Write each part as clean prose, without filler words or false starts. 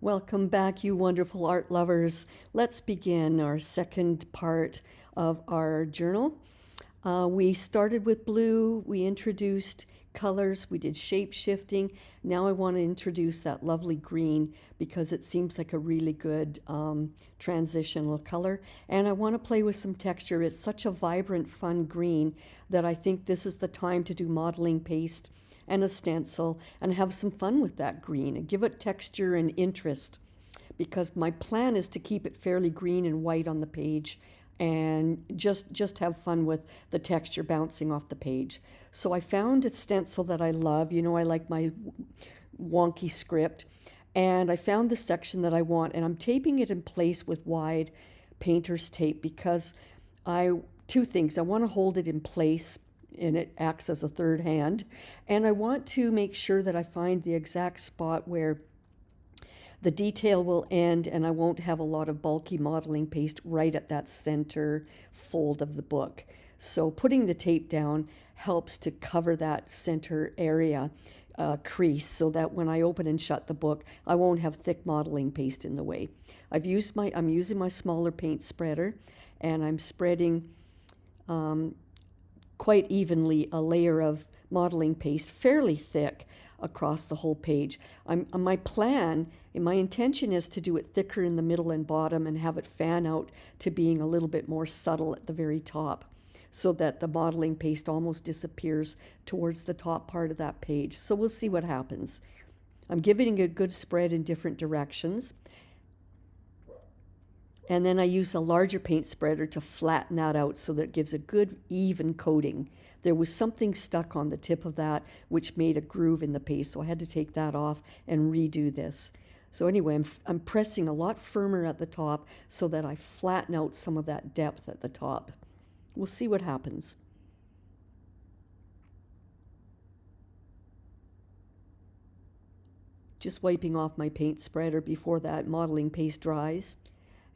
Welcome back, you wonderful art lovers. Let's begin our second part of our journal. We started with blue, we introduced colors, we did shape shifting. Now I want to introduce that lovely green because it seems like a really good transitional color. And I want to play with some texture. It's such a vibrant, fun green that I think this is the time to do modeling paste and a stencil and have some fun with that green and give it texture and interest, because my plan is to keep it fairly green and white on the page and just have fun with the texture bouncing off the page. So I found a stencil that I love. You know, I like my wonky script, and I found the section that I want, and I'm taping it in place with wide painter's tape because two things. I want to hold it in place and it acts as a third hand. And I want to make sure that I find the exact spot where the detail will end and I won't have a lot of bulky modeling paste right at that center fold of the book. So putting the tape down helps to cover that center area crease so that when I open and shut the book, I won't have thick modeling paste in the way. I'm using my smaller paint spreader, and I'm spreading quite evenly a layer of modeling paste, fairly thick, across the whole page. My plan and my intention is to do it thicker in the middle and bottom and have it fan out to being a little bit more subtle at the very top, so that the modeling paste almost disappears towards the top part of that page. So we'll see what happens. I'm giving it a good spread in different directions. And then I use a larger paint spreader to flatten that out so that it gives a good even coating. There was something stuck on the tip of that which made a groove in the paste, so I had to take that off and redo this. So anyway, I'm pressing a lot firmer at the top so that I flatten out some of that depth at the top. We'll see what happens. Just wiping off my paint spreader before that modeling paste dries.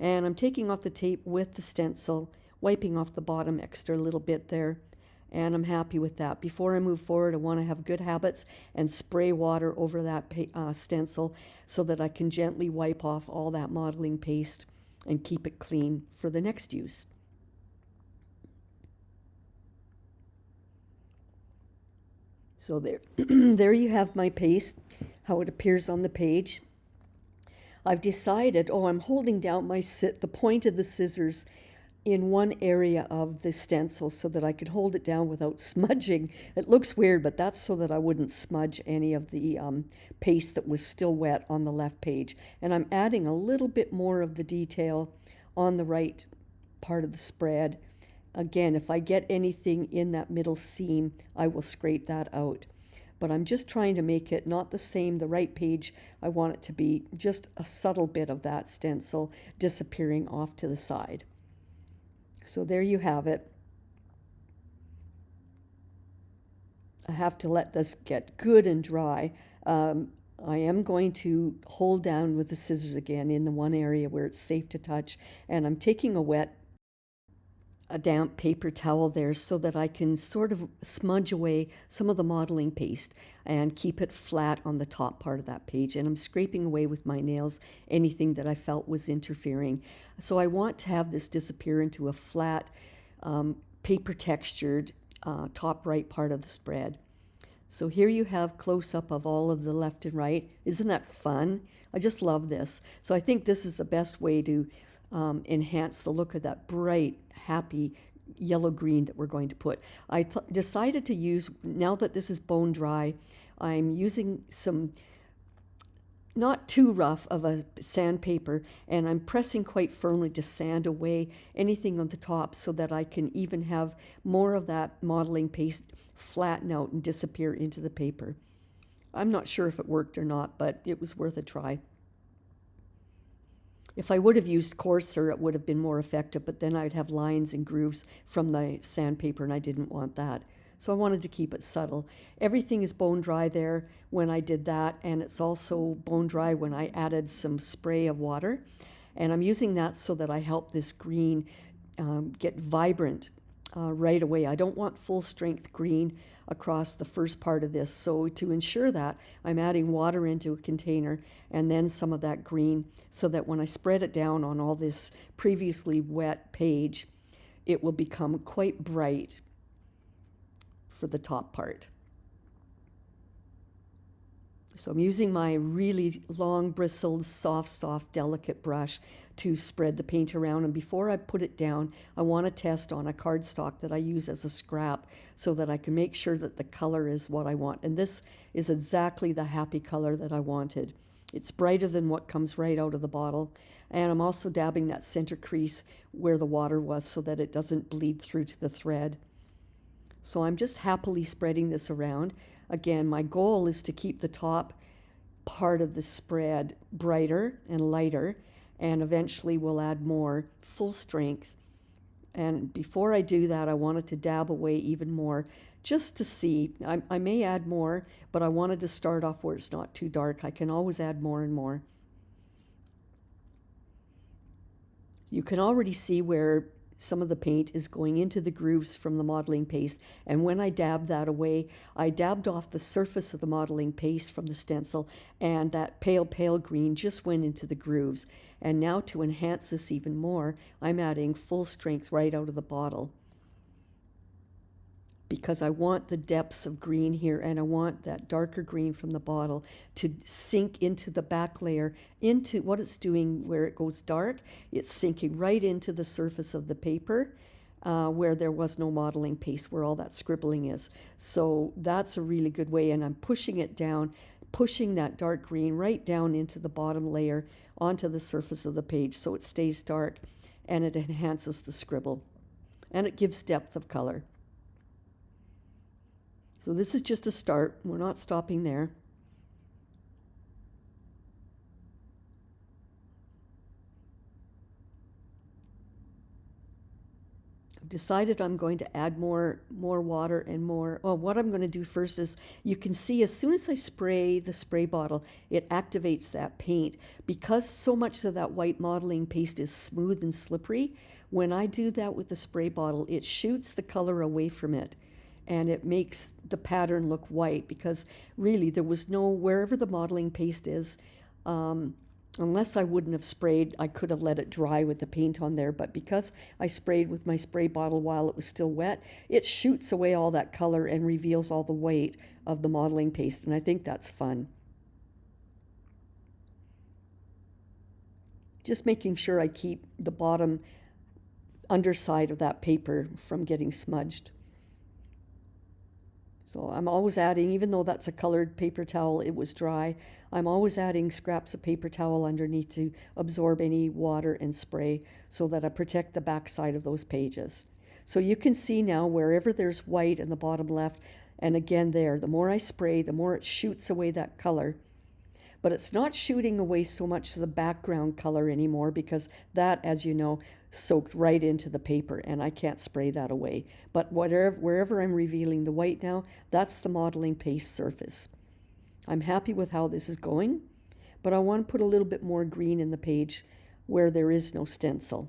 And I'm taking off the tape with the stencil, wiping off the bottom extra little bit there, and I'm happy with that. Before I move forward, I want to have good habits and spray water over that stencil so that I can gently wipe off all that modeling paste and keep it clean for the next use. So there, there you have my paste, how it appears on the page. I've decided, I'm holding down the point of the scissors in one area of the stencil so that I could hold it down without smudging. It looks weird, but that's so that I wouldn't smudge any of the paste that was still wet on the left page. And I'm adding a little bit more of the detail on the right part of the spread. Again, if I get anything in that middle seam, I will scrape that out. But I'm just trying to make it not the same, the right page. I want it to be just a subtle bit of that stencil disappearing off to the side. So there you have it. I have to let this get good and dry. I am going to hold down with the scissors again in the one area where it's safe to touch, and I'm taking a damp paper towel there so that I can sort of smudge away some of the modeling paste and keep it flat on the top part of that page. And I'm scraping away with my nails anything that I felt was interfering. So I want to have this disappear into a flat, paper textured top right part of the spread. So here you have close-up of all of the left and right. Isn't that fun? I just love this. So I think this is the best way to enhance the look of that bright, happy yellow green that we're going to put. I decided to use, now that this is bone dry, I'm using some not too rough of a sandpaper, and I'm pressing quite firmly to sand away anything on the top so that I can even have more of that modeling paste flatten out and disappear into the paper. I'm not sure if it worked or not, but it was worth a try. If I would have used coarser, it would have been more effective, but then I'd have lines and grooves from the sandpaper, and I didn't want that. So I wanted to keep it subtle. Everything is bone dry there when I did that, and it's also bone dry when I added some spray of water. And I'm using that so that I help this green get vibrant right away. I don't want full strength green across the first part of this. So to ensure that, I'm adding water into a container and then some of that green so that when I spread it down on all this previously wet page, it will become quite bright for the top part. So I'm using my really long bristled, soft, delicate brush to spread the paint around. And before I put it down, I want to test on a cardstock that I use as a scrap so that I can make sure that the color is what I want. And this is exactly the happy color that I wanted. It's brighter than what comes right out of the bottle. And I'm also dabbing that center crease where the water was so that it doesn't bleed through to the thread. So I'm just happily spreading this around. Again, my goal is to keep the top part of the spread brighter and lighter, and eventually we'll add more full strength. And before I do that, I wanted to dab away even more just to see. I may add more, but I wanted to start off where it's not too dark. I can always add more and more. You can already see where some of the paint is going into the grooves from the modeling paste, and when I dabbed that away, I dabbed off the surface of the modeling paste from the stencil, and that pale green just went into the grooves. And now to enhance this even more, I'm adding full strength right out of the bottle, because I want the depths of green here, and I want that darker green from the bottle to sink into the back layer, into what it's doing where it goes dark. It's sinking right into the surface of the paper where there was no modeling paste, where all that scribbling is. So that's a really good way, and I'm pushing it down, pushing that dark green right down into the bottom layer onto the surface of the page so it stays dark and it enhances the scribble and it gives depth of color. So this is just a start. We're not stopping there. I've decided I'm going to add more water and more. Well, what I'm going to do first is, you can see as soon as I spray the spray bottle, it activates that paint. Because so much of that white modeling paste is smooth and slippery, when I do that with the spray bottle, it shoots the color away from it. And it makes the pattern look white, because really there was no, wherever the modeling paste is, unless I wouldn't have sprayed, I could have let it dry with the paint on there. But because I sprayed with my spray bottle while it was still wet, it shoots away all that color and reveals all the white of the modeling paste. And I think that's fun. Just making sure I keep the bottom underside of that paper from getting smudged. So I'm always adding, even though that's a colored paper towel, it was dry, I'm always adding scraps of paper towel underneath to absorb any water and spray so that I protect the back side of those pages. So you can see now wherever there's white in the bottom left, and again there, the more I spray, the more it shoots away that color. But it's not shooting away so much the background color anymore, because that, as you know, soaked right into the paper and I can't spray that away. But wherever I'm revealing the white now, that's the modeling paste surface. I'm happy with how this is going, but I want to put a little bit more green in the page where there is no stencil.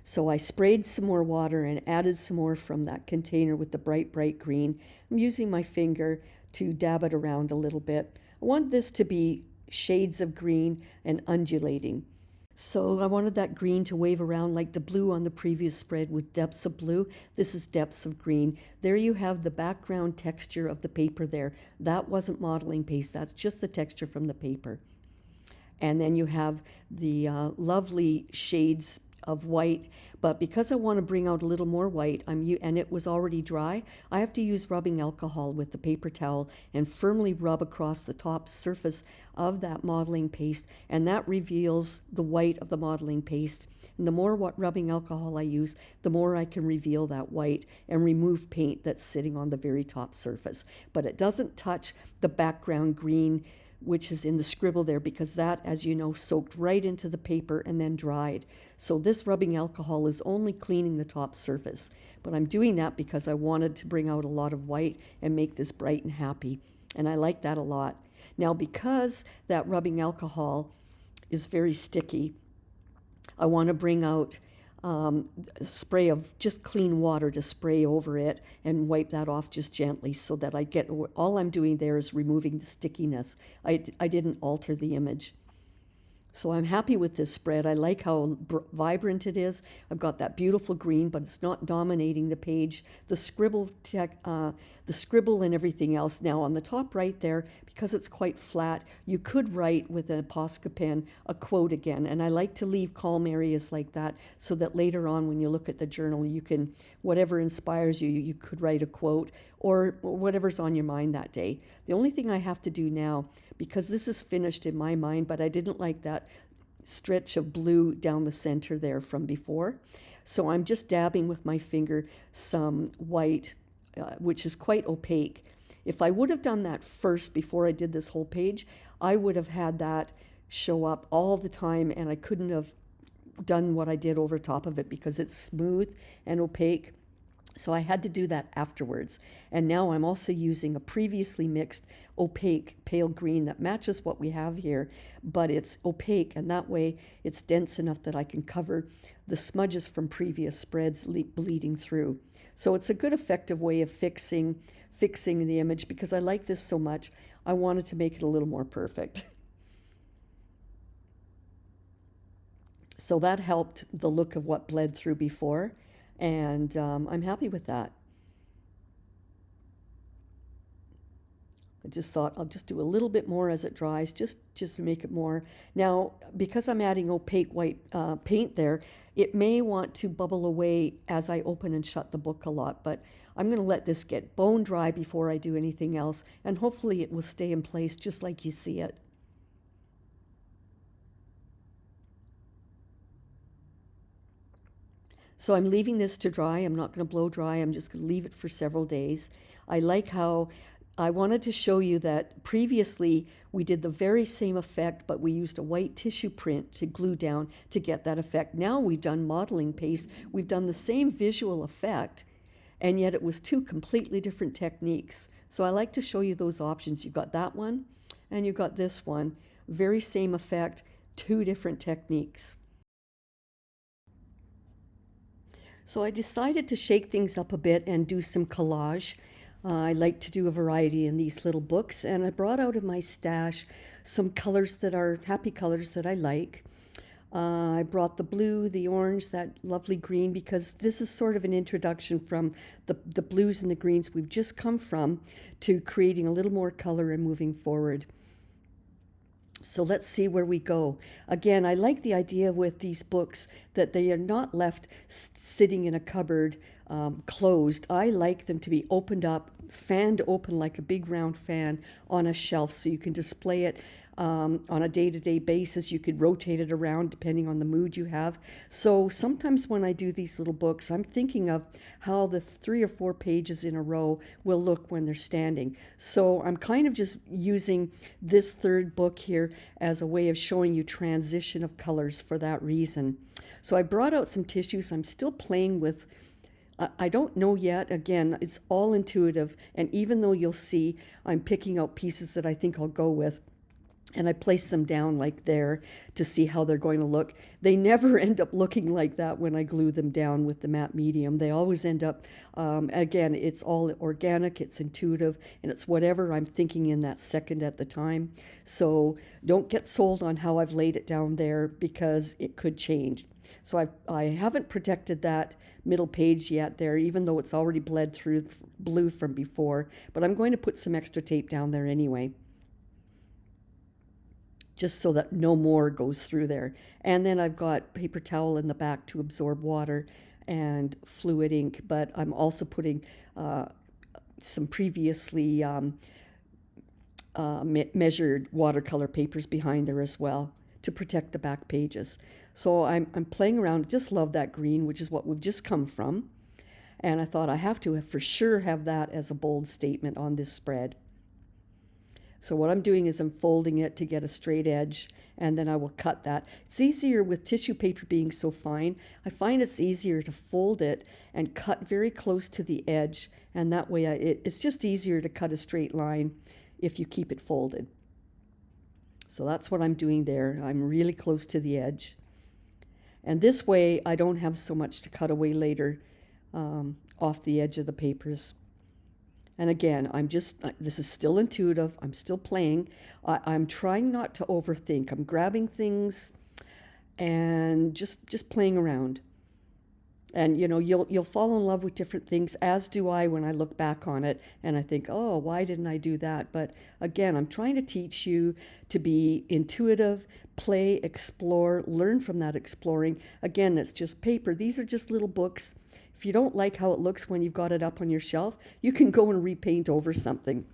So I sprayed some more water and added some more from that container with the bright green. I'm using my finger to dab it around a little bit. I want this to be shades of green and undulating. So I wanted that green to wave around like the blue on the previous spread with depths of blue. This is depths of green. There you have the background texture of the paper there. That wasn't modeling paste. That's just the texture from the paper. And then you have the lovely shades of white, but because I want to bring out a little more white, and it was already dry, I have to use rubbing alcohol with the paper towel and firmly rub across the top surface of that modeling paste, and that reveals the white of the modeling paste. And the more rubbing alcohol I use, the more I can reveal that white and remove paint that's sitting on the very top surface. But it doesn't touch the background green, which is in the scribble there, because that, as you know, soaked right into the paper and then dried. So this rubbing alcohol is only cleaning the top surface. But I'm doing that because I wanted to bring out a lot of white and make this bright and happy. And I like that a lot. Now, because that rubbing alcohol is very sticky, I want to bring out spray of just clean water to spray over it and wipe that off just gently so that I get, all I'm doing there is removing the stickiness. I didn't alter the image. So I'm happy with this spread. I like how vibrant it is. I've got that beautiful green, but it's not dominating the page. The scribble and everything else. Now on the top right there, because it's quite flat, you could write with an Posca pen a quote again. And I like to leave calm areas like that so that later on when you look at the journal, you can, whatever inspires you, you could write a quote or whatever's on your mind that day. The only thing I have to do now, because this is finished in my mind, but I didn't like that stretch of blue down the center there from before. So I'm just dabbing with my finger some white, which is quite opaque. If I would have done that first before I did this whole page, I would have had that show up all the time and I couldn't have done what I did over top of it because it's smooth and opaque. So I had to do that afterwards. And now I'm also using a previously mixed opaque pale green that matches what we have here, but it's opaque, and that way it's dense enough that I can cover the smudges from previous spreads bleeding through. So it's a good effective way of fixing the image because I like this so much. I wanted to make it a little more perfect. So that helped the look of what bled through before. And I'm happy with that. I just thought I'll just do a little bit more as it dries, just to make it more. Now, because I'm adding opaque white paint there, it may want to bubble away as I open and shut the book a lot, but I'm going to let this get bone dry before I do anything else, and hopefully it will stay in place just like you see it. So I'm leaving this to dry. I'm not going to blow dry. I'm just going to leave it for several days. I like how I wanted to show you that previously we did the very same effect, but we used a white tissue print to glue down to get that effect. Now we've done modeling paste. We've done the same visual effect, and yet it was two completely different techniques. So I like to show you those options. You've got that one, and you've got this one. Very same effect, two different techniques. So I decided to shake things up a bit and do some collage. I like to do a variety in these little books, and I brought out of my stash some colors that are happy colors that I like. I brought the blue, the orange, that lovely green, because this is sort of an introduction from the blues and the greens we've just come from to creating a little more color and moving forward. So let's see where we go. Again, I like the idea with these books that they are not left sitting in a cupboard closed. I like them to be opened up, fanned open like a big round fan on a shelf so you can display it on a day-to-day basis. You could rotate it around depending on the mood you have. So sometimes when I do these little books, I'm thinking of how the 3 or 4 pages in a row will look when they're standing. So I'm kind of just using this third book here as a way of showing you transition of colors for that reason. So I brought out some tissues. I'm still playing with, I don't know yet. Again, it's all intuitive. And even though you'll see I'm picking out pieces that I think I'll go with, and I place them down like there to see how they're going to look. They never end up looking like that when I glue them down with the matte medium. They always end up, again, it's all organic, it's intuitive, and it's whatever I'm thinking in that second at the time. So don't get sold on how I've laid it down there because it could change. So I haven't protected that middle page yet there, even though it's already bled through blue from before, but I'm going to put some extra tape down there anyway, just so that no more goes through there. And then I've got paper towel in the back to absorb water and fluid ink, but I'm also putting some previously measured watercolor papers behind there as well to protect the back pages. So I'm playing around. Just love that green, which is what we've just come from. And I thought I have to for sure have that as a bold statement on this spread. So what I'm doing is I'm folding it to get a straight edge, and then I will cut that. It's easier with tissue paper being so fine. I find it's easier to fold it and cut very close to the edge, and that way it's just easier to cut a straight line if you keep it folded. So that's what I'm doing there. I'm really close to the edge. And this way I don't have so much to cut away later off the edge of the papers. And again, this is still intuitive. I'm still playing. I'm trying not to overthink. I'm grabbing things and just playing around. And you know, you'll fall in love with different things, as do I when I look back on it and I think, oh, why didn't I do that? But again, I'm trying to teach you to be intuitive, play, explore, learn from that exploring. Again, it's just paper. These are just little books. If you don't like how it looks when you've got it up on your shelf, you can go and repaint over something.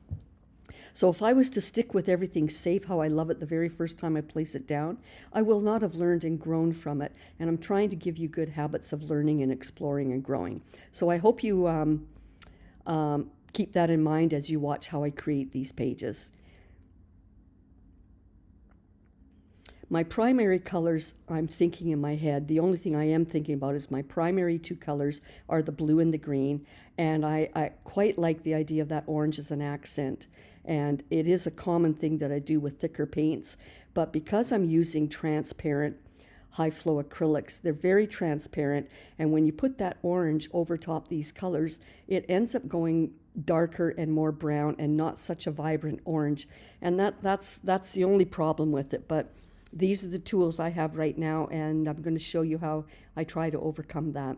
So if I was to stick with everything safe how I love it the very first time I place it down, I will not have learned and grown from it. And I'm trying to give you good habits of learning and exploring and growing. So I hope you keep that in mind as you watch how I create these pages. My primary colors I'm thinking in my head, the only thing I am thinking about is my primary two colors are the blue and the green. And I quite like the idea of that orange as an accent. And it is a common thing that I do with thicker paints. But because I'm using transparent high flow acrylics, they're very transparent. And when you put that orange over top these colors, it ends up going darker and more brown and not such a vibrant orange. And that's the only problem with it. But these are the tools I have right now, and I'm going to show you how I try to overcome that.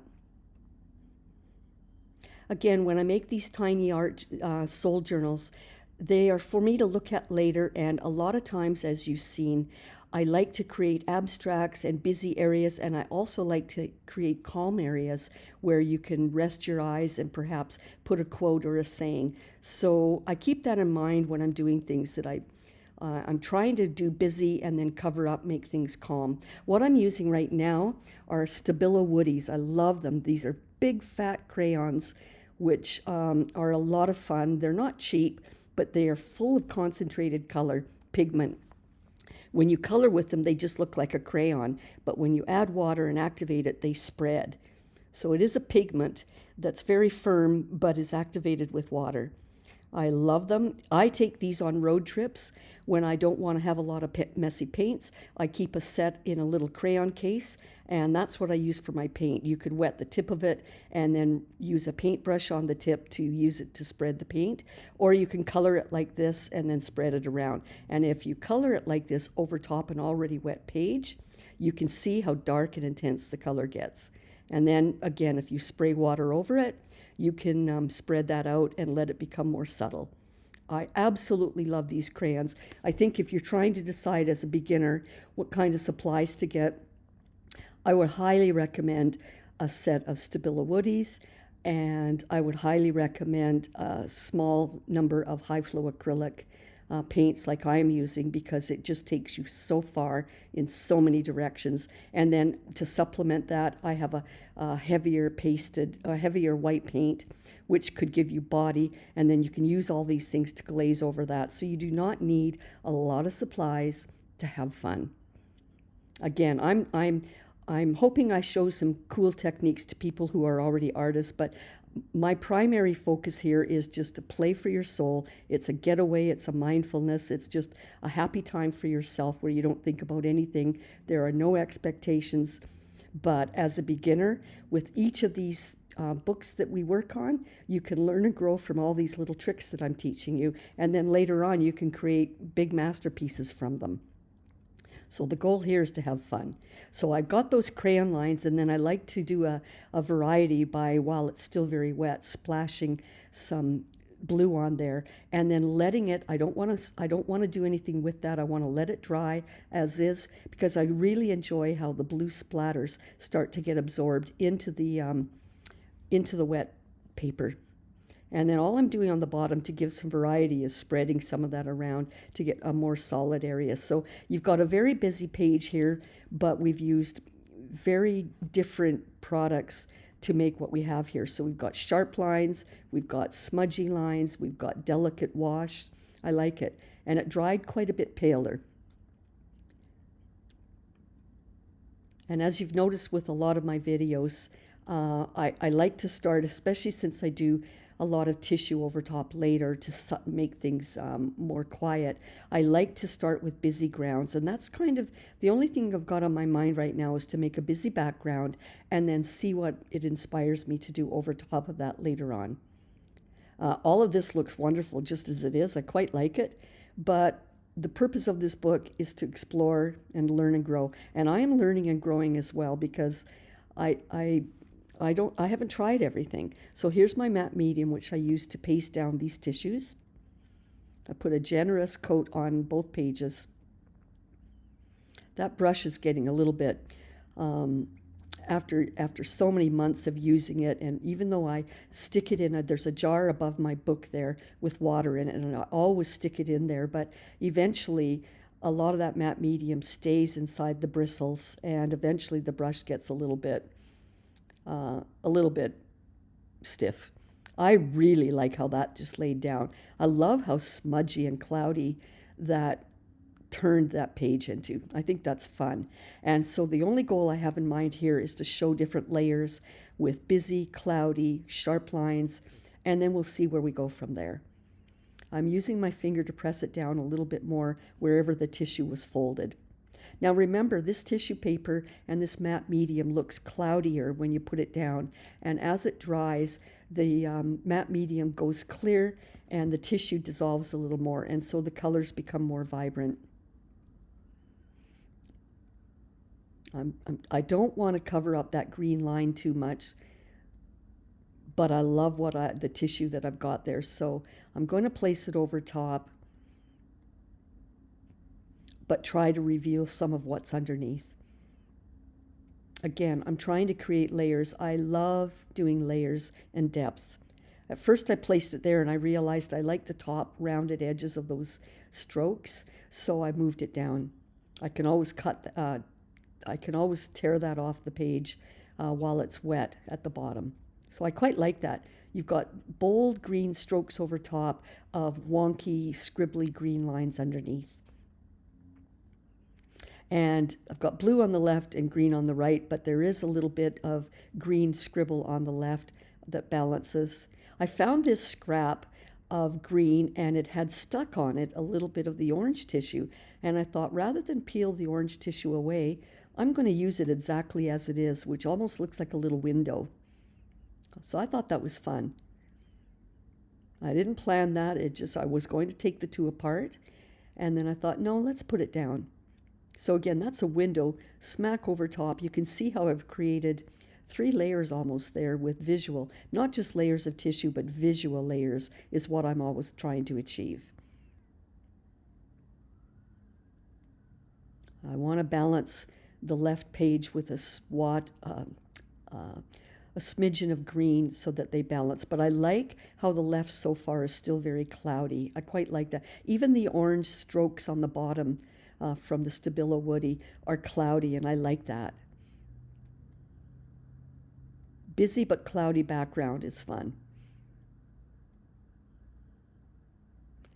Again, when I make these tiny art soul journals, they are for me to look at later, and a lot of times, as you've seen, I like to create abstracts and busy areas, and I also like to create calm areas where you can rest your eyes and perhaps put a quote or a saying. So I keep that in mind when I'm doing things that I'm trying to do busy and then cover up, make things calm. What I'm using right now are Stabilo Woodies. I love them. These are big fat crayons, which are a lot of fun. They're not cheap, but they are full of concentrated color, pigment. When you color with them, they just look like a crayon, but when you add water and activate it, they spread. So it is a pigment that's very firm, but is activated with water. I love them. I take these on road trips when I don't want to have a lot of messy paints. I keep a set in a little crayon case, and that's what I use for my paint. You could wet the tip of it and then use a paintbrush on the tip to use it to spread the paint, or you can color it like this and then spread it around. And if you color it like this over top an already wet page, you can see how dark and intense the color gets. And then again, if you spray water over it, you can spread that out and let it become more subtle. I absolutely love these crayons. I think if you're trying to decide as a beginner what kind of supplies to get, I would highly recommend a set of Stabilo Woodies, and I would highly recommend a small number of high flow acrylic paints like I'm using, because it just takes you so far in so many directions. And then to supplement that, I have a heavier white paint, which could give you body, and then you can use all these things to glaze over that. So you do not need a lot of supplies to have fun. Again, I'm hoping I show some cool techniques to people who are already artists, but my primary focus here is just to play for your soul. It's a getaway, it's a mindfulness, it's just a happy time for yourself where you don't think about anything. There are no expectations. But as a beginner, with each of these books that we work on, you can learn and grow from all these little tricks that I'm teaching you. And then later on, you can create big masterpieces from them. So the goal here is to have fun. So I've got those crayon lines, and then I like to do a variety by, while it's still very wet, splashing some blue on there and then letting it, I don't want to do anything with that. I want to let it dry as is, because I really enjoy how the blue splatters start to get absorbed into the wet paper. And then all I'm doing on the bottom to give some variety is spreading some of that around to get a more solid area. So you've got a very busy page here, but we've used very different products to make what we have here. So we've got sharp lines, we've got smudgy lines, we've got delicate wash. I like it. And it dried quite a bit paler. And as you've noticed with a lot of my videos, I like to start, especially since I do a lot of tissue over top later to make things more quiet. I like to start with busy grounds, and that's kind of the only thing I've got on my mind right now is to make a busy background and then see what it inspires me to do over top of that later on. All of this looks wonderful just as it is. I quite like it, but the purpose of this book is to explore and learn and grow. And I am learning and growing as well because I haven't tried everything. So here's my matte medium, which I use to paste down these tissues. I put a generous coat on both pages. That brush is getting a little bit, after so many months of using it, and even though I stick it in, there's a jar above my book there with water in it, and I always stick it in there, but eventually a lot of that matte medium stays inside the bristles, and eventually the brush gets a little bit stiff. I really like how that just laid down. I love how smudgy and cloudy that turned that page into. I think that's fun. And so the only goal I have in mind here is to show different layers with busy, cloudy, sharp lines, and then we'll see where we go from there. I'm using my finger to press it down a little bit more wherever the tissue was folded. Now remember, this tissue paper and this matte medium looks cloudier when you put it down, and as it dries, the matte medium goes clear and the tissue dissolves a little more, and so the colors become more vibrant. I don't want to cover up that green line too much, but I love the tissue that I've got there, so I'm going to place it over top, but try to reveal some of what's underneath. Again, I'm trying to create layers. I love doing layers and depth. At first I placed it there and I realized I like the top rounded edges of those strokes, so I moved it down. I can always tear that off the page while it's wet at the bottom. So I quite like that. You've got bold green strokes over top of wonky, scribbly green lines underneath. And I've got blue on the left and green on the right, but there is a little bit of green scribble on the left that balances. I found this scrap of green and it had stuck on it a little bit of the orange tissue. And I thought, rather than peel the orange tissue away, I'm going to use it exactly as it is, which almost looks like a little window. So I thought that was fun. I didn't plan that. I was going to take the two apart. And then I thought, no, let's put it down. So again, that's a window, smack over top. You can see how I've created 3 layers almost there with visual, not just layers of tissue, but visual layers is what I'm always trying to achieve. I want to balance the left page with a smidgen of green so that they balance. But I like how the left so far is still very cloudy. I quite like that. Even the orange strokes on the bottom from the Stabilo Woody are cloudy, and I like that. Busy but cloudy background is fun.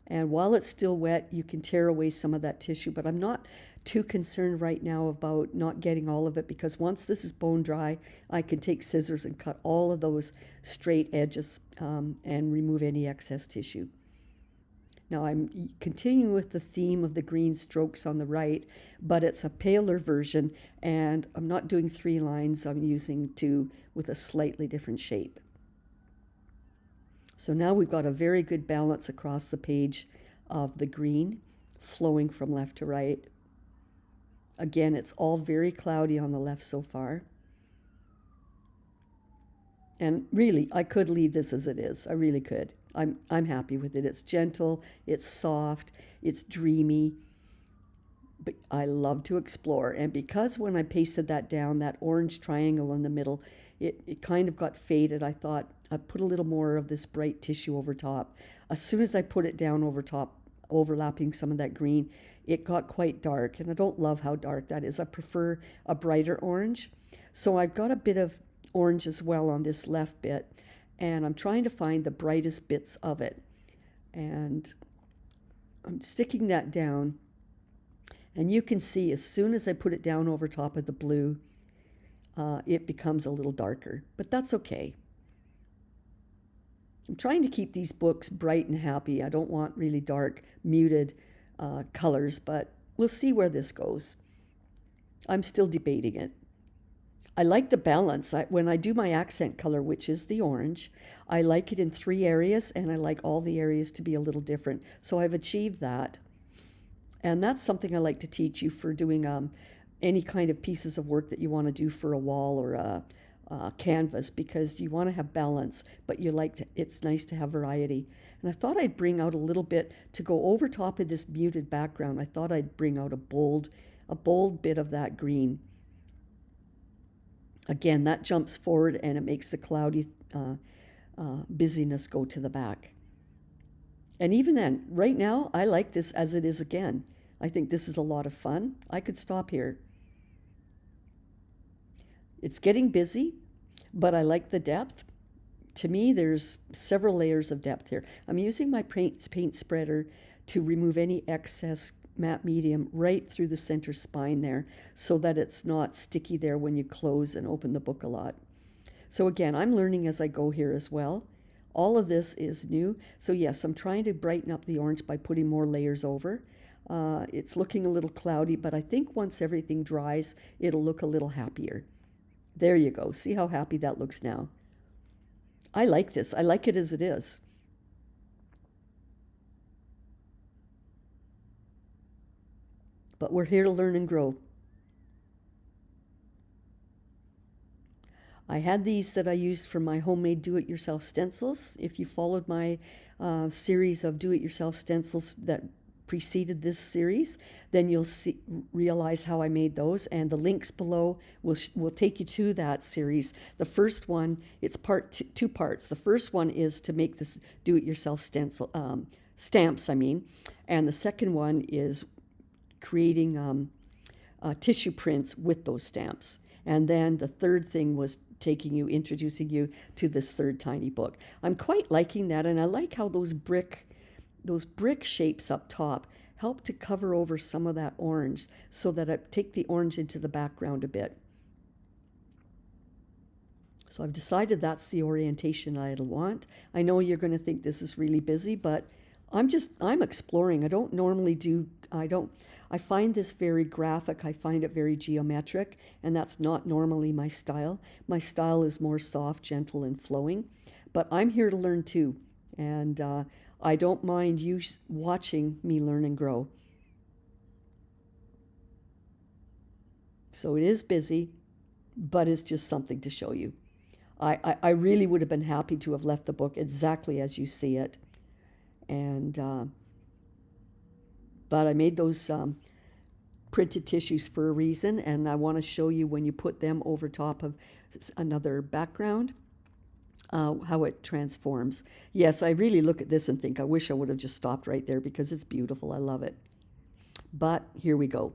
And while it's still wet, you can tear away some of that tissue, but I'm not too concerned right now about not getting all of it, because once this is bone dry, I can take scissors and cut all of those straight edges and remove any excess tissue. Now I'm continuing with the theme of the green strokes on the right, but it's a paler version, and I'm not doing 3 lines, I'm using 2 with a slightly different shape. So now we've got a very good balance across the page of the green flowing from left to right. Again, it's all very cloudy on the left so far. And really, I could leave this as it is. I really could. I'm happy with it. It's gentle, it's soft, it's dreamy, but I love to explore. And because when I pasted that down, that orange triangle in the middle, it kind of got faded, I thought I'd put a little more of this bright tissue over top. As soon as I put it down over top, overlapping some of that green, it got quite dark, and I don't love how dark that is. I prefer a brighter orange. So I've got a bit of orange as well on this left bit, and I'm trying to find the brightest bits of it. And I'm sticking that down, and you can see as soon as I put it down over top of the blue, it becomes a little darker, but that's okay. I'm trying to keep these books bright and happy. I don't want really dark, muted colors, but we'll see where this goes. I'm still debating it. I like the balance. When I do my accent color, which is the orange, I like it in 3 areas, and I like all the areas to be a little different. So I've achieved that. And that's something I like to teach you for doing any kind of pieces of work that you want to do for a wall or a canvas, because you want to have balance, but it's nice to have variety. And I thought I'd bring out a little bit to go over top of this muted background. I thought I'd bring out a bold bit of that green. Again, that jumps forward and it makes the cloudy busyness go to the back. And even then, right now, I like this as it is again. I think this is a lot of fun. I could stop here. It's getting busy, but I like the depth. To me, there's several layers of depth here. I'm using my paint spreader to remove any excess matte medium right through the center spine there, so that it's not sticky there when you close and open the book a lot. So again, I'm learning as I go here as well. All of this is new. So yes, I'm trying to brighten up the orange by putting more layers over. It's looking a little cloudy, but I think once everything dries, it'll look a little happier. There you go. See how happy that looks now. I like this. I like it as it is. But we're here to learn and grow. I had these that I used for my homemade do-it-yourself stencils. If you followed my series of do-it-yourself stencils that preceded this series, then you'll realize how I made those, and the links below will take you to that series. The first one, it's two parts. The first one is to make this do-it-yourself stencil stamps, and the second one is creating tissue prints with those stamps. And then the third thing was introducing you to this third tiny book. I'm quite liking that, and I like how those brick shapes up top help to cover over some of that orange, so that I take the orange into the background a bit. So I've decided that's the orientation I'd want. I know you're going to think this is really busy, but I'm exploring. I find this very graphic. I find it very geometric, and that's not normally my style. My style is more soft, gentle, and flowing, but I'm here to learn too. And I don't mind you watching me learn and grow. So it is busy, but it's just something to show you. I really would have been happy to have left the book exactly as you see it. And but I made those printed tissues for a reason, and I want to show you when you put them over top of another background, how it transforms. Yes, I really look at this and think I wish I would have just stopped right there, because it's beautiful. I love it. But here we go.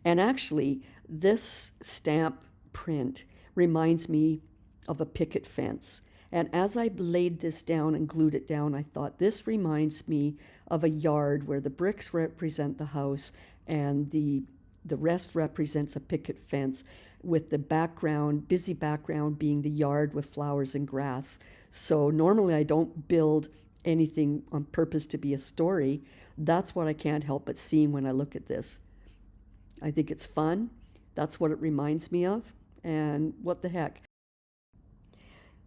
And actually, this stamp print reminds me of a picket fence. And as I laid this down and glued it down, I thought this reminds me of a yard where the bricks represent the house and the rest represents a picket fence, with the background, busy background, being the yard with flowers and grass. So normally I don't build anything on purpose to be a story. That's what I can't help but seeing when I look at this. I think it's fun. That's what it reminds me of. And what the heck.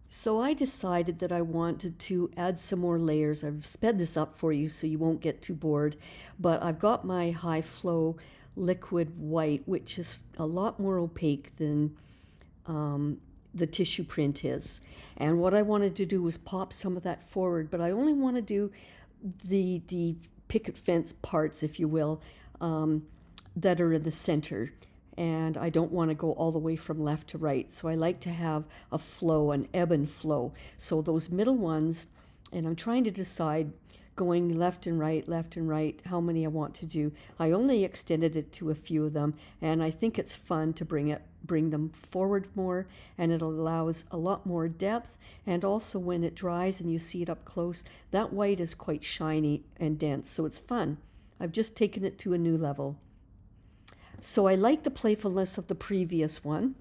So I decided that I wanted to add some more layers. I've sped this up for you so you won't get too bored, but I've got my high flow liquid white, which is a lot more opaque than the tissue print is. And what I wanted to do was pop some of that forward, but I only want to do the picket fence parts, if you will, that are in the center. And I don't want to go all the way from left to right. So I like to have a flow, an ebb and flow. So those middle ones, and I'm trying to decide going left and right, how many I want to do. I only extended it to a few of them, and I think it's fun to bring them forward more, and it allows a lot more depth. And also when it dries and you see it up close, that white is quite shiny and dense, so it's fun. I've just taken it to a new level. So I like the playfulness of the previous one,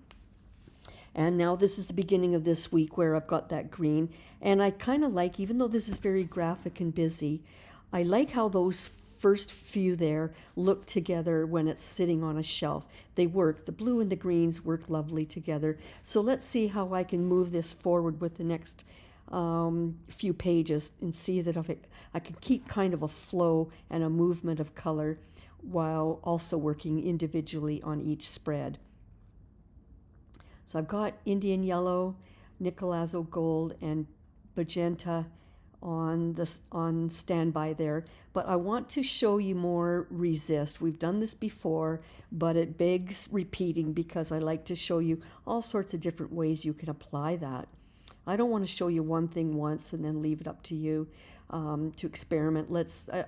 And now this is the beginning of this week where I've got that green. And I kind of like, even though this is very graphic and busy, I like how those first few there look together when it's sitting on a shelf. They work. The blue and the greens work lovely together. So let's see how I can move this forward with the next few pages and see that if I can keep kind of a flow and a movement of color while also working individually on each spread. So I've got Indian yellow, Nicolazo gold, and magenta on standby there, but I want to show you more resist. We've done this before, but it begs repeating because I like to show you all sorts of different ways you can apply that. I don't want to show you one thing once and then leave it up to you to experiment.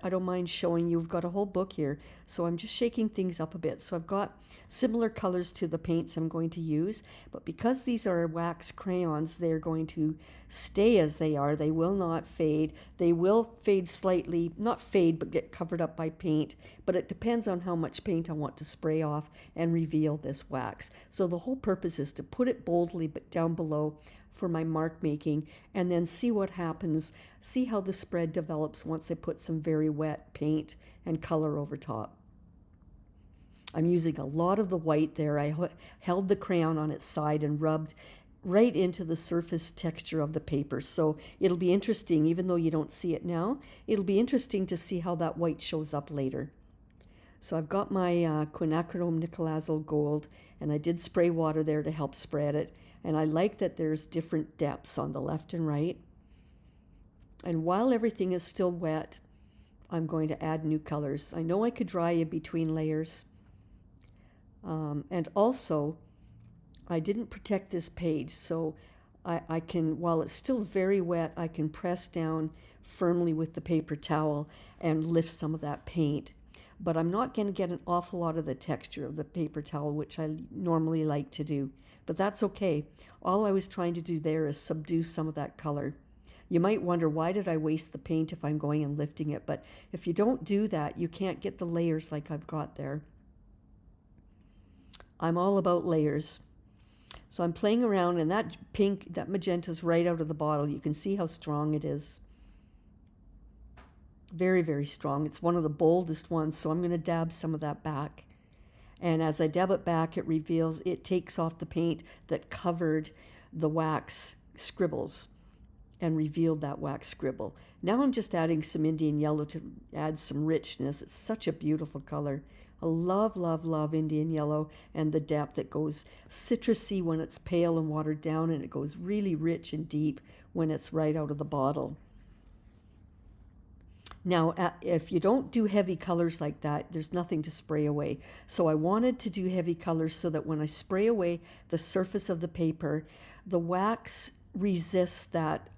I don't mind showing you. We've got a whole book here, so I'm just shaking things up a bit. So I've got similar colors to the paints I'm going to use, but because these are wax crayons, they're going to stay as they are. They will not fade. They will fade slightly, not fade, but get covered up by paint, but it depends on how much paint I want to spray off and reveal this wax. So the whole purpose is to put it boldly but down below for my mark making, and then see what happens, see how the spread develops once I put some very wet paint and color over top. I'm using a lot of the white there. I held the crayon on its side and rubbed right into the surface texture of the paper. So it'll be interesting, even though you don't see it now, it'll be interesting to see how that white shows up later. So I've got my quinacridone Nicolazo gold, and I did spray water there to help spread it. And I like that there's different depths on the left and right. And while everything is still wet, I'm going to add new colors. I know I could dry in between layers. And also, I didn't protect this page, so I can, while it's still very wet, I can press down firmly with the paper towel and lift some of that paint. But I'm not going to get an awful lot of the texture of the paper towel, which I normally like to do. But that's okay. All I was trying to do there is subdue some of that color. You might wonder, why did I waste the paint if I'm going and lifting it? But if you don't do that, you can't get the layers like I've got there. I'm all about layers. So I'm playing around, and that pink, that magenta's right out of the bottle. You can see how strong it is. Very, very strong. It's one of the boldest ones, so I'm going to dab some of that back. And as I dab it back, it takes off the paint that covered the wax scribbles and revealed that wax scribble. Now I'm just adding some Indian yellow to add some richness. It's such a beautiful color. I love, love, love Indian yellow and the depth. It goes citrusy when it's pale and watered down, and it goes really rich and deep when it's right out of the bottle. Now, if you don't do heavy colors like that, there's nothing to spray away. So I wanted to do heavy colors so that when I spray away the surface of the paper, the wax resists that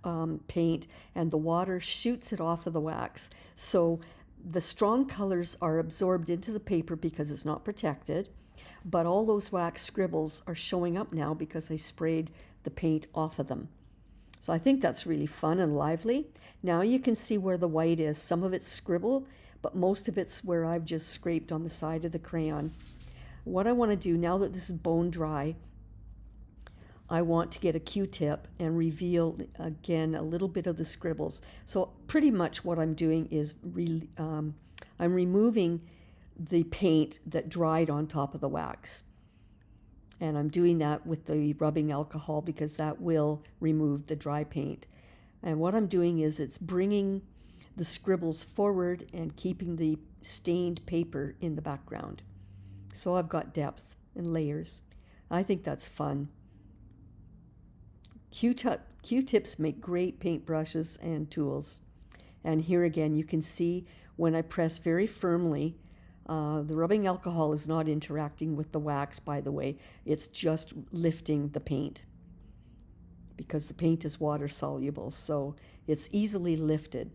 paint and the water shoots it off of the wax. So the strong colors are absorbed into the paper because it's not protected, but all those wax scribbles are showing up now because I sprayed the paint off of them. So I think that's really fun and lively. Now you can see where the white is. Some of it's scribble, but most of it's where I've just scraped on the side of the crayon. What I want to do now that this is bone dry, I want to get a Q-tip and reveal again a little bit of the scribbles. So pretty much what I'm doing is I'm removing the paint that dried on top of the wax. And I'm doing that with the rubbing alcohol because that will remove the dry paint. And what I'm doing is it's bringing the scribbles forward and keeping the stained paper in the background. So I've got depth and layers. I think that's fun. Q-tips make great paintbrushes and tools. And here again, you can see when I press very firmly, the rubbing alcohol is not interacting with the wax, by the way. It's just lifting the paint because the paint is water soluble, so it's easily lifted.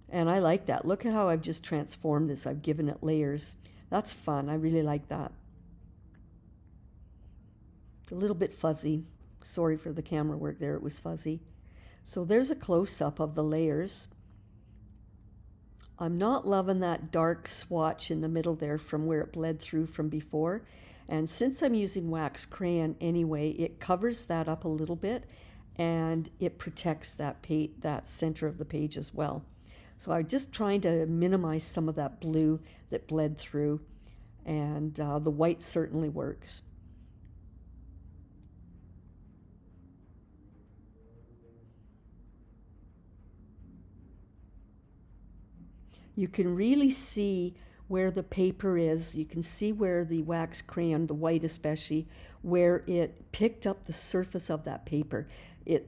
And I like that. Look at how I've just transformed this. I've given it layers. That's fun. I really like that. It's a little bit fuzzy. Sorry for the camera work there. It was fuzzy. So there's a close-up of the layers. I'm not loving that dark swatch in the middle there from where it bled through from before. And since I'm using wax crayon anyway, it covers that up a little bit and it protects that center of the page as well. So I'm just trying to minimize some of that blue that bled through, and the white certainly works. You can really see where the paper is. You can see where the wax crayon, the white especially, where it picked up the surface of that paper.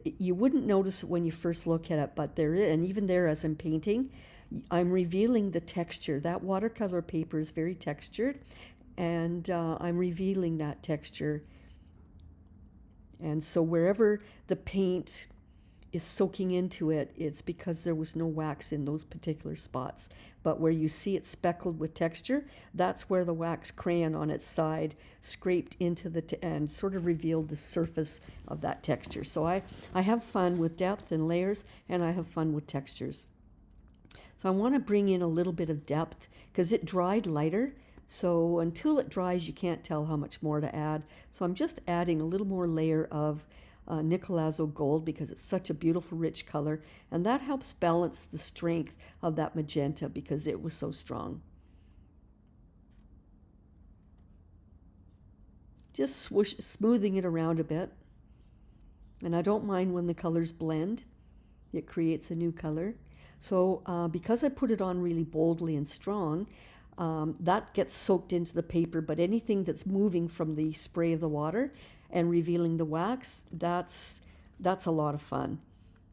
You wouldn't notice it when you first look at it, but there is, and even there as I'm painting, I'm revealing the texture. That watercolor paper is very textured, and I'm revealing that texture. And so wherever the paint is soaking into it, it's because there was no wax in those particular spots. But where you see it speckled with texture, that's where the wax crayon on its side scraped into and sort of revealed the surface of that texture. So I have fun with depth and layers, and I have fun with textures. So I want to bring in a little bit of depth because it dried lighter. So until it dries, you can't tell how much more to add. So I'm just adding a little more layer of Nicolazo gold because it's such a beautiful rich color, and that helps balance the strength of that magenta because it was so strong. Just smoothing it around a bit, and I don't mind when the colors blend. It creates a new color. So because I put it on really boldly and strong, that gets soaked into the paper, but anything that's moving from the spray of the water and revealing the wax, that's a lot of fun.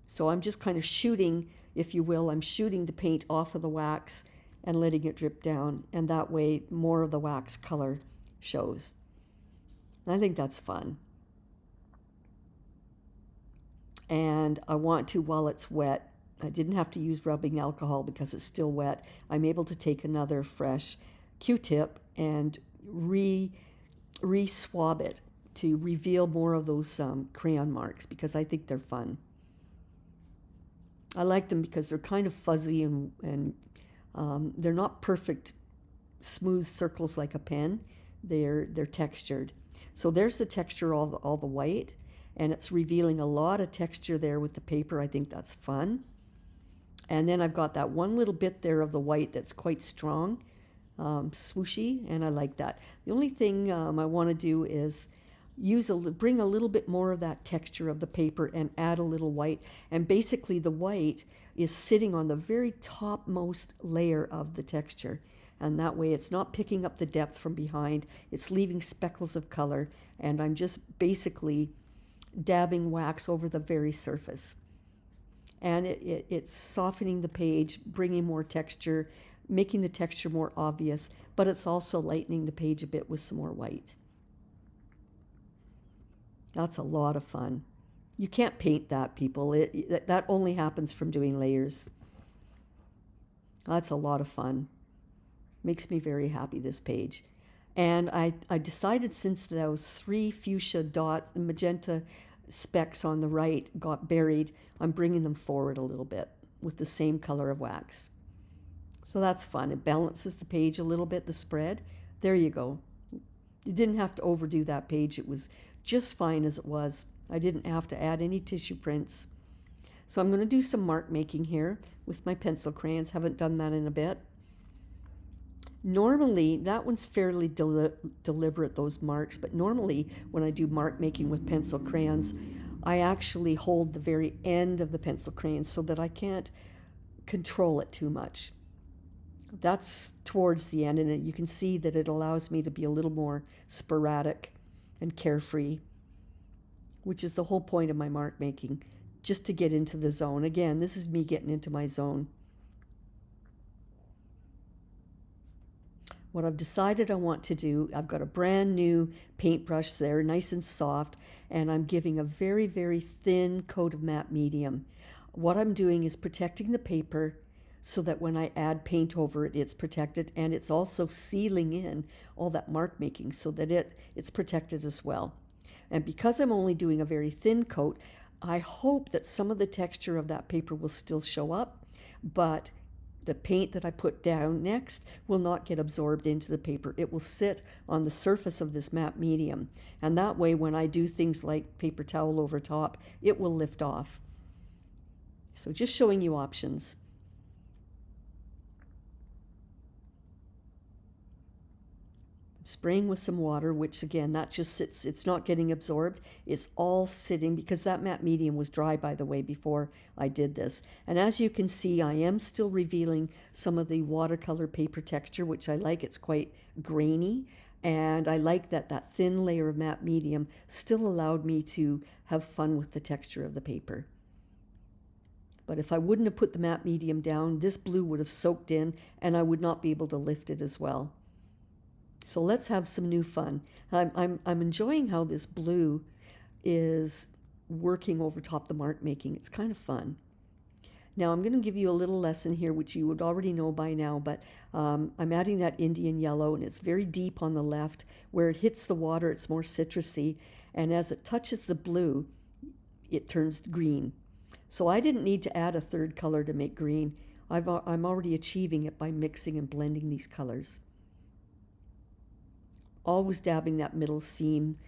So I'm just kind of shooting, if you will, I'm shooting the paint off of the wax and letting it drip down, and that way more of the wax color shows. I think that's fun. And I want to, while it's wet, I didn't have to use rubbing alcohol because it's still wet. I'm able to take another fresh Q-tip and re-swab it to reveal more of those crayon marks because I think they're fun. I like them because they're kind of fuzzy and they're not perfect smooth circles like a pen. They're textured. So there's the texture of all the white, and it's revealing a lot of texture there with the paper. I think that's fun. And then I've got that one little bit there of the white that's quite strong, swooshy, and I like that. The only thing I want to do is bring a little bit more of that texture of the paper and add a little white. And basically the white is sitting on the very topmost layer of the texture. And that way it's not picking up the depth from behind. It's leaving speckles of color. And I'm just basically dabbing wax over the very surface. And it's softening the page, bringing more texture, making the texture more obvious, but it's also lightening the page a bit with some more white. That's a lot of fun. You can't paint that, people. That only happens from doing layers. That's a lot of fun. Makes me very happy, this page. And I decided, since those 3 fuchsia magenta specks on the right got buried, I'm bringing them forward a little bit with the same color of wax. So that's fun. It balances the page a little bit, the spread. There you go. You didn't have to overdo that page. It was just fine as it was. I didn't have to add any tissue prints. So I'm going to do some mark making here with my pencil crayons. Haven't done that in a bit. Normally, that one's fairly deliberate, those marks, but normally when I do mark making with pencil crayons, I actually hold the very end of the pencil crayon so that I can't control it too much. That's towards the end, and you can see that it allows me to be a little more sporadic and carefree, which is the whole point of my mark making, just to get into the zone. Again, this is me getting into my zone. What I've decided I want to do, I've got a brand new paintbrush there, nice and soft, and I'm giving a very, very thin coat of matte medium. What I'm doing is protecting the paper so that when I add paint over it, it's protected, and it's also sealing in all that mark making so that it's protected as well. And because I'm only doing a very thin coat, I hope that some of the texture of that paper will still show up, but the paint that I put down next will not get absorbed into the paper. It will sit on the surface of this matte medium. And that way, when I do things like paper towel over top, it will lift off. So just showing you options. Spraying with some water, which again, that just sits, it's not getting absorbed. It's all sitting because that matte medium was dry, by the way, before I did this. And as you can see, I am still revealing some of the watercolor paper texture, which I like. It's quite grainy. And I like that that thin layer of matte medium still allowed me to have fun with the texture of the paper. But if I wouldn't have put the matte medium down, this blue would have soaked in and I would not be able to lift it as well. So let's have some new fun. I'm enjoying how this blue is working over top the mark making. It's kind of fun. Now I'm going to give you a little lesson here, which you would already know by now, but I'm adding that Indian yellow, and it's very deep on the left. Where it hits the water, it's more citrusy, and as it touches the blue, it turns green. So I didn't need to add a third color to make green. I'm already achieving it by mixing and blending these colors. Always dabbing that middle seam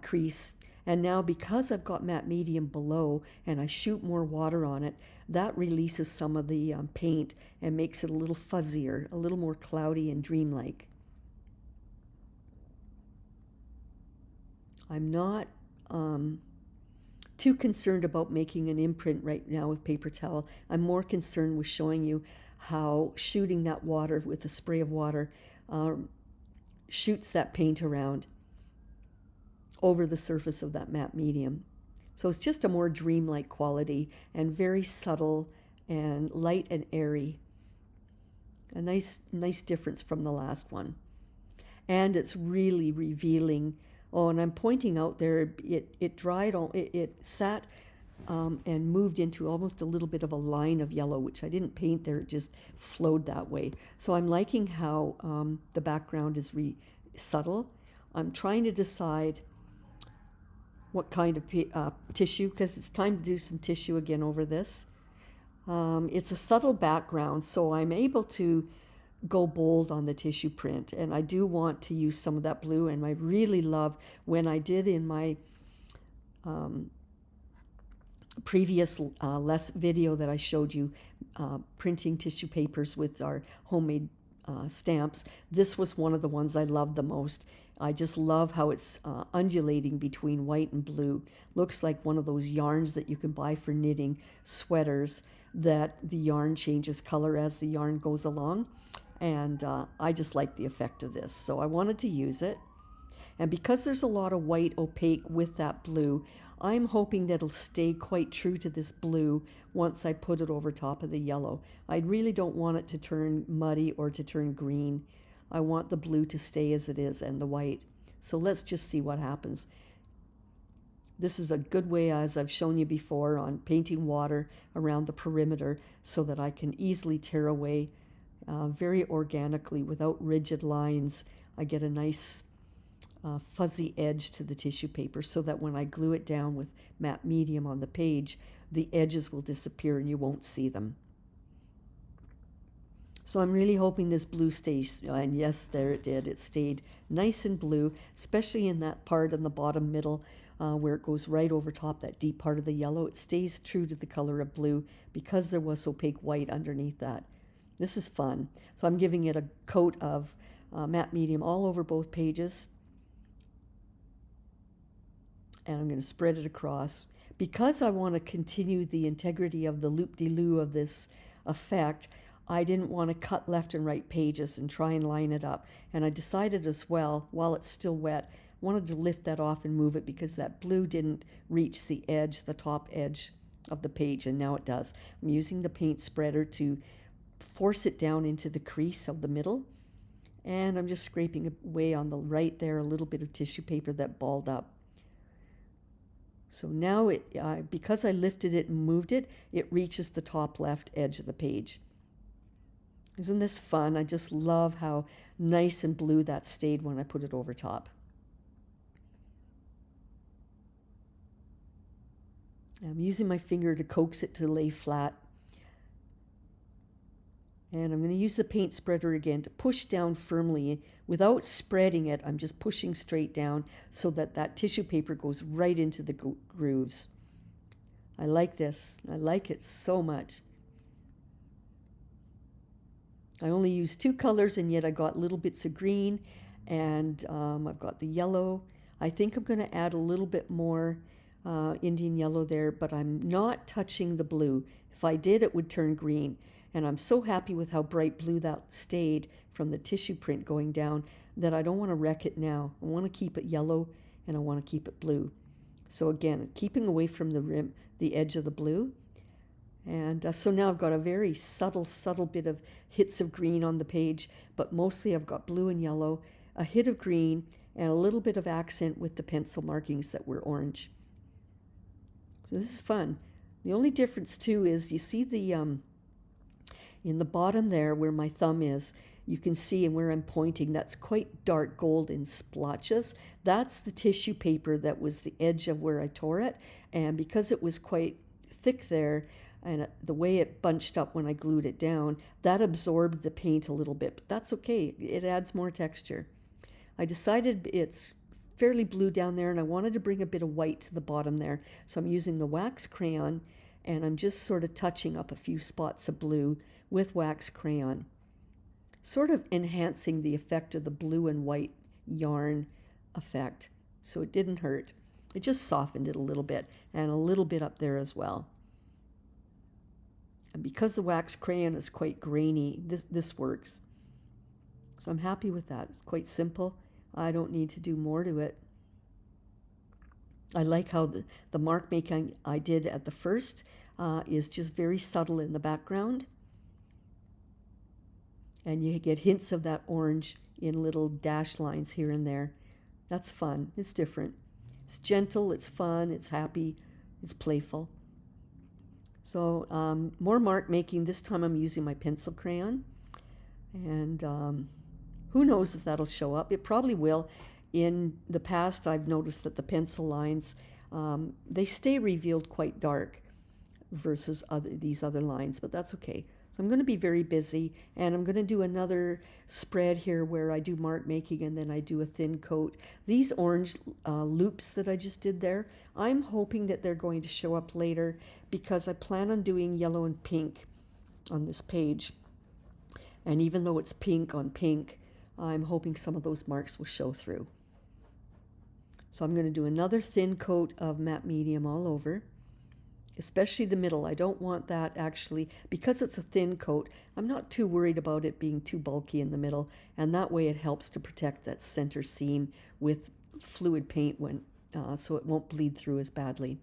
crease. And now because I've got matte medium below and I shoot more water on it, that releases some of the paint and makes it a little fuzzier, a little more cloudy and dreamlike. I'm not too concerned about making an imprint right now with paper towel. I'm more concerned with showing you how shooting that water with a spray of water shoots that paint around over the surface of that matte medium. So it's just a more dreamlike quality and very subtle and light and airy. A nice difference from the last one. And it's really revealing. Oh, and I'm pointing out there, it dried, it sat and moved into almost a little bit of a line of yellow, which I didn't paint there, it just flowed that way. So I'm liking how the background is subtle. I'm trying to decide what kind of tissue, because it's time to do some tissue again over this. It's a subtle background, so I'm able to go bold on the tissue print, and I do want to use some of that blue, and I really love when I did in my previous video that I showed you printing tissue papers with our homemade stamps. This was one of the ones I loved the most. I just love how it's undulating between white and blue. Looks like one of those yarns that you can buy for knitting sweaters, that the yarn changes color as the yarn goes along. And I just like the effect of this, so I wanted to use it. And because there's a lot of white opaque with that blue, I'm hoping that it'll stay quite true to this blue once I put it over top of the yellow. I really don't want it to turn muddy or to turn green. I want the blue to stay as it is and the white. So let's just see what happens. This is a good way, as I've shown you before, on painting water around the perimeter so that I can easily tear away very organically without rigid lines. I get a nice fuzzy edge to the tissue paper so that when I glue it down with matte medium on the page, the edges will disappear and you won't see them. So I'm really hoping this blue stays, and yes, there it did. It stayed nice and blue, especially in that part in the bottom middle where it goes right over top, that deep part of the yellow. It stays true to the color of blue because there was opaque white underneath that. This is fun. So I'm giving it a coat of matte medium all over both pages. And I'm going to spread it across. Because I want to continue the integrity of the loop-de-loo of this effect, I didn't want to cut left and right pages and try and line it up. And I decided as well, while it's still wet, I wanted to lift that off and move it because that blue didn't reach the edge, the top edge of the page, and now it does. I'm using the paint spreader to force it down into the crease of the middle. And I'm just scraping away on the right there a little bit of tissue paper that balled up. So now, because I lifted it and moved it, it reaches the top left edge of the page. Isn't this fun? I just love how nice and blue that stayed when I put it over top. I'm using my finger to coax it to lay flat. And I'm going to use the paint spreader again to push down firmly without spreading it. I'm just pushing straight down so that that tissue paper goes right into the grooves. I like this. I like it so much. I only used 2 colors, and yet I got little bits of green, and I've got the yellow. I think I'm going to add a little bit more Indian yellow there, but I'm not touching the blue. If I did, it would turn green. And I'm so happy with how bright blue that stayed from the tissue print going down that I don't want to wreck it now. I want to keep it yellow, and I want to keep it blue. So again, keeping away from the rim, the edge of the blue. And so now I've got a very subtle bit of hits of green on the page, but mostly I've got blue and yellow, a hit of green, and a little bit of accent with the pencil markings that were orange. So this is fun. The only difference too is you see the in the bottom there where my thumb is, you can see, and where I'm pointing, that's quite dark gold in splotches. That's the tissue paper that was the edge of where I tore it. And because it was quite thick there, and the way it bunched up when I glued it down, that absorbed the paint a little bit. But that's okay. It adds more texture. I decided it's fairly blue down there, and I wanted to bring a bit of white to the bottom there. So I'm using the wax crayon, and I'm just sort of touching up a few spots of blue with wax crayon, sort of enhancing the effect of the blue and white yarn effect. So it didn't hurt. It just softened it a little bit, and a little bit up there as well. And because the wax crayon is quite grainy, this works. So I'm happy with that. It's quite simple. I don't need to do more to it. I like how the mark making I did at the first is just very subtle in the background. And you get hints of that orange in little dash lines here and there. That's fun. It's different. It's gentle, it's fun, it's happy, it's playful. So more mark making. This time I'm using my pencil crayon. And who knows if that'll show up. It probably will. In the past, I've noticed that the pencil lines, they stay revealed quite dark versus these other lines, but that's okay. So I'm going to be very busy, and I'm going to do another spread here where I do mark making and then I do a thin coat. These orange loops that I just did there, I'm hoping that they're going to show up later because I plan on doing yellow and pink on this page. And even though it's pink on pink, I'm hoping some of those marks will show through. So I'm going to do another thin coat of matte medium all over, especially the middle. I don't want that actually, because it's a thin coat, I'm not too worried about it being too bulky in the middle, and that way it helps to protect that center seam with fluid paint so it won't bleed through as badly.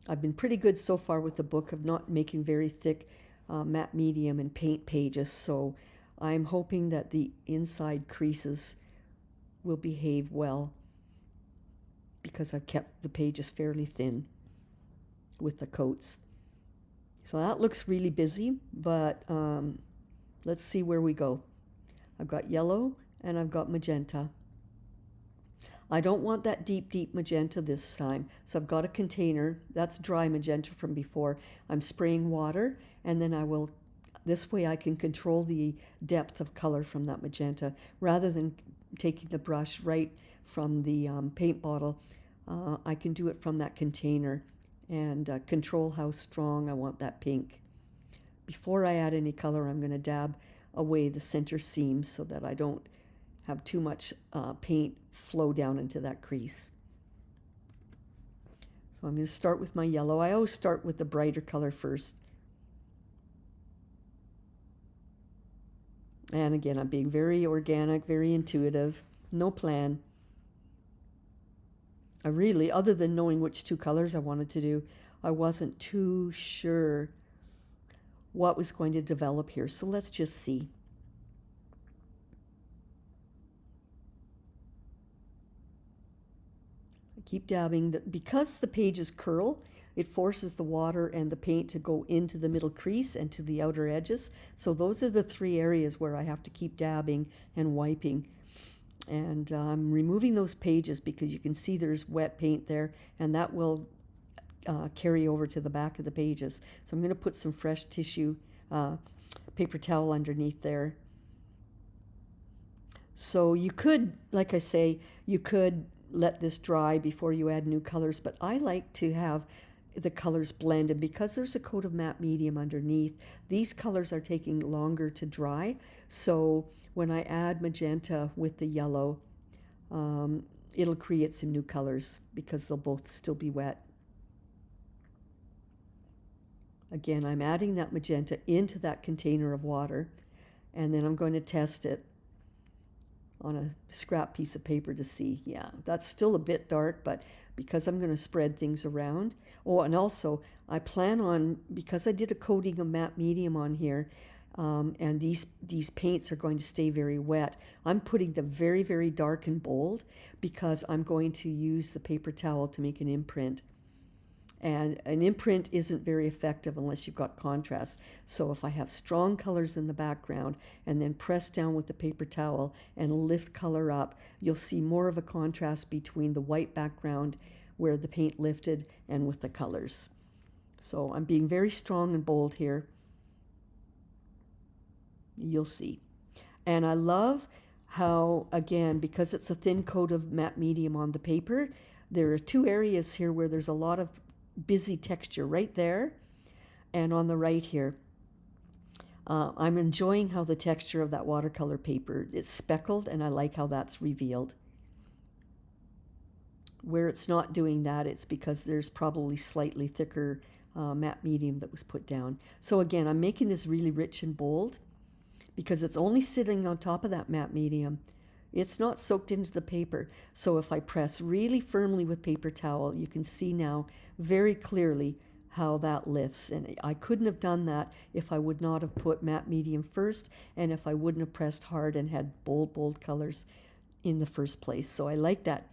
I've been pretty good so far with the book of not making very thick matte medium and paint pages, so I'm hoping that the inside creases will behave well because I've kept the pages fairly thin with the coats. So that looks really busy, but let's see where we go. I've got yellow and I've got magenta. I don't want that deep magenta this time, so I've got a container. That's dry magenta from before. I'm spraying water, and then this way I can control the depth of color from that magenta rather than taking the brush right from the paint bottle. I can do it from that container and control how strong I want that pink. Before I add any color, I'm going to dab away the center seams so that I don't have too much paint flow down into that crease. So I'm going to start with my yellow. I always start with the brighter color first. And again, I'm being very organic, very intuitive, no plan. I really, other than knowing which 2 colors I wanted to do, I wasn't too sure what was going to develop here. So let's just see. I keep dabbing. Because the pages curl, it forces the water and the paint to go into the middle crease and to the outer edges. So those are the 3 areas where I have to keep dabbing and wiping. And I'm removing those pages because you can see there's wet paint there, and that will carry over to the back of the pages. So I'm going to put some fresh tissue, paper towel underneath there. So you could, like I say, you could let this dry before you add new colors, but I like to have the colors blend, and because there's a coat of matte medium underneath, these colors are taking longer to dry. So when I add magenta with the yellow, it'll create some new colors because they'll both still be wet. Again, I'm adding that magenta into that container of water, and then I'm going to test it on a scrap piece of paper to see. Yeah, that's still a bit dark, but because I'm going to spread things around. Oh, and also I plan on, because I did a coating of matte medium on here, and these paints are going to stay very wet, I'm putting them very, very dark and bold because I'm going to use the paper towel to make an imprint. And an imprint isn't very effective unless you've got contrast. So if I have strong colors in the background and then press down with the paper towel and lift color up, you'll see more of a contrast between the white background where the paint lifted and with the colors. So I'm being very strong and bold here. You'll see. And I love how, again, because it's a thin coat of matte medium on the paper, there are two areas here where there's a lot of busy texture right there and on the right here. I'm enjoying how the texture of that watercolor paper, it's speckled, and I like how that's revealed. Where it's not doing that, it's because there's probably slightly thicker matte medium that was put down. So again, I'm making this really rich and bold because it's only sitting on top of that matte medium. It's not soaked into the paper. So if I press really firmly with paper towel, you can see now very clearly how that lifts. And I couldn't have done that if I would not have put matte medium first, and if I wouldn't have pressed hard and had bold, bold colors in the first place. So I like that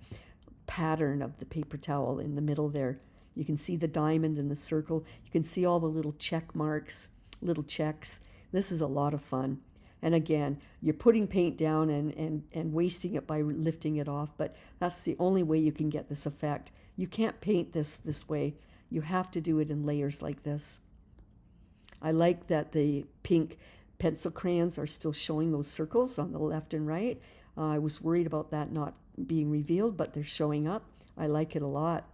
pattern of the paper towel in the middle there. You can see the diamond and the circle. You can see all the little check marks, little checks. This is a lot of fun. And again, you're putting paint down and wasting it by lifting it off, but that's the only way you can get this effect. You can't paint this way. You have to do it in layers like this. I like that the pink pencil crayons are still showing those circles on the left and right. I was worried about that not being revealed, but they're showing up. I like it a lot.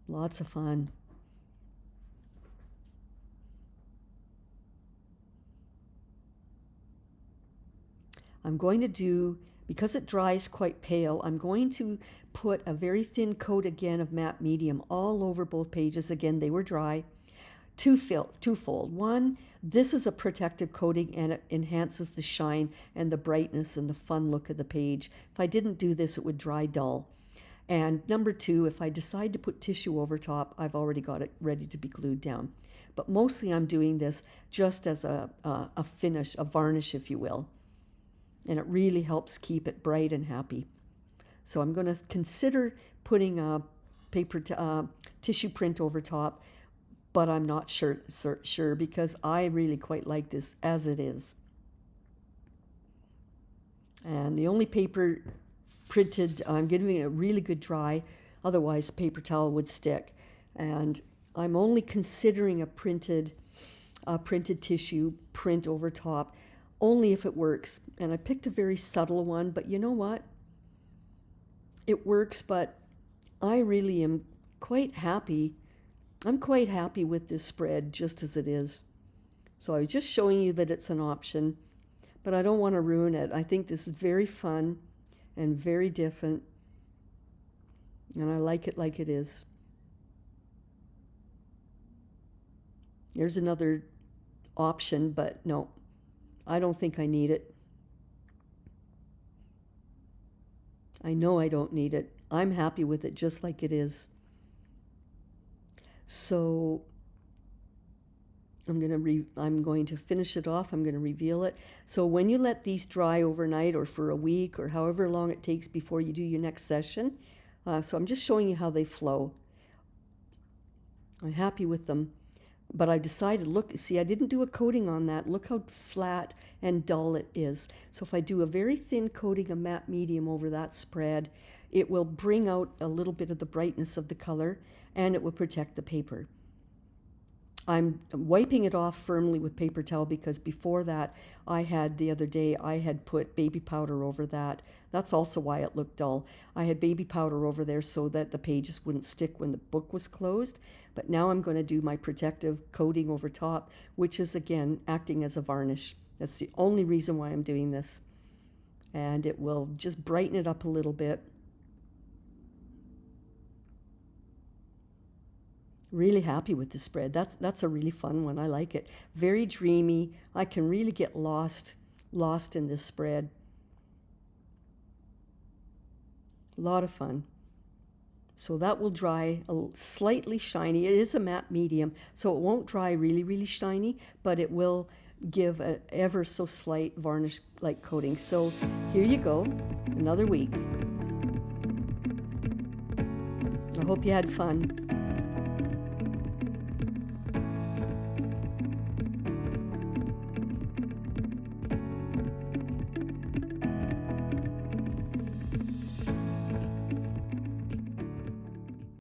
Lots of fun. I'm going to do, because it dries quite pale, I'm going to put a very thin coat again of matte medium all over both pages. Again, they were dry. Twofold. One, this is a protective coating and it enhances the shine and the brightness and the fun look of the page. If I didn't do this, it would dry dull. And number two, if I decide to put tissue over top, I've already got it ready to be glued down. But mostly I'm doing this just as a finish, a varnish, if you will. And it really helps keep it bright and happy. So I'm going to consider putting a paper tissue print over top, but I'm not sure because I really quite like this as it is. And the only paper printed, I'm giving it a really good dry, otherwise paper towel would stick. And I'm only considering a printed tissue print over top only if it works. And I picked a very subtle one, but you know what? It works, but I really am quite happy. I'm quite happy with this spread just as it is. So I was just showing you that it's an option, but I don't want to ruin it. I think this is very fun and very different, and I like it like it is. There's another option, but no, I don't think I need it. I know I don't need it. I'm happy with it just like it is. So I'm going to finish it off. I'm going to reveal it. So when you let these dry overnight or for a week or however long it takes before you do your next session, so I'm just showing you how they flow. I'm happy with them. But I decided, look, see, I didn't do a coating on that. Look how flat and dull it is. So if I do a very thin coating of matte medium over that spread, it will bring out a little bit of the brightness of the color, and it will protect the paper. I'm wiping it off firmly with paper towel because before that, the other day, I had put baby powder over that. That's also why it looked dull. I had baby powder over there so that the pages wouldn't stick when the book was closed. But now I'm going to do my protective coating over top, which is again acting as a varnish. That's the only reason why I'm doing this. And it will just brighten it up a little bit. Really happy with this spread. That's a really fun one. I like it. Very dreamy. I can really get lost in this spread. A lot of fun. So that will dry slightly shiny. It is a matte medium, so it won't dry really, really shiny, but it will give an ever so slight varnish-like coating. So here you go, another week. I hope you had fun.